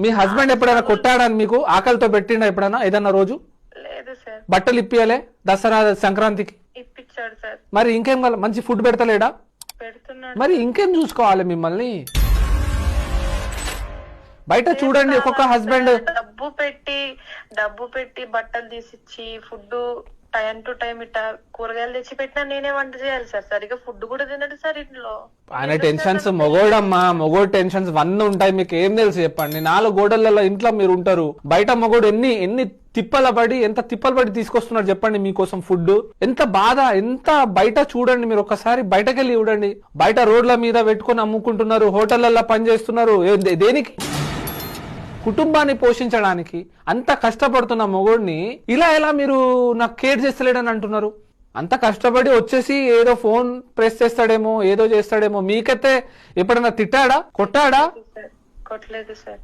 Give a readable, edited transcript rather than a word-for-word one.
మీ husband ఎప్పుడైనా కొట్టాడా మీకు? ఆకలితో పెట్టిండా ఎప్పుడైనా ఏదన్నా రోజు? లేదు సార్. బట్టలు ఇప్పియలే దసరా సంక్రాంతికి? ఇప్పించాడు సార్. మరి ఇంకేం కావాలి? మంచి ఫుడ్ పెడతలేడా? పెడుతున్నాడు. మరి ఇంకేం చూసుకోవాలి మిమ్మల్ని? బయట చూడండి ఒక్కొక్క హస్బెండ్ డబ్బు పెట్టి బట్టలు తీసిచ్చి ఫుడ్ టైం టు టైం ఇట్లా కూరగాయలు తెచ్చి పెట్టినా నేనే వంట చేయాలి సార్. సరిగా ఫుడ్ కూడా తినడు సార్ ఇంట్లో. ఆయన టెన్షన్స్ మొగోడమ్మా, మొగోడు టెన్షన్స్ 100 ఉంటాయి. మీకు ఏం తెలుసు చెప్పండి? 4 గోడలలో ఇంట్లో మీరు ఉంటారు. బయట మొగోడు ఎన్ని ఎంత తిప్పలు పడి తీసుకొస్తున్నారు చెప్పండి మీకోసం ఫుడ్. ఎంత బాధ, ఎంత బయట చూడండి మీరు ఒక్కసారి బయటకెళ్ళి చూడండి. బయట రోడ్ల మీద పెట్టుకొని అమ్ముకుంటున్నారు, హోటళ్లలో పనిచేస్తున్నారు. దేనికి? కుటుంబాన్ని పోషించడానికి. అంత కష్టపడుతున్న మొగోడిని ఇలా ఎలా మీరు నాకు కేర్ చేస్తలేడని అంటున్నారు? అంత కష్టపడి వచ్చేసి ఏదో ఫోన్ ప్రెస్ చేస్తాడేమో, ఏదో చేస్తాడేమో. మీకైతే ఎప్పుడన్నా తిట్టాడా, కొట్టాడా? కొట్టలేదు సార్.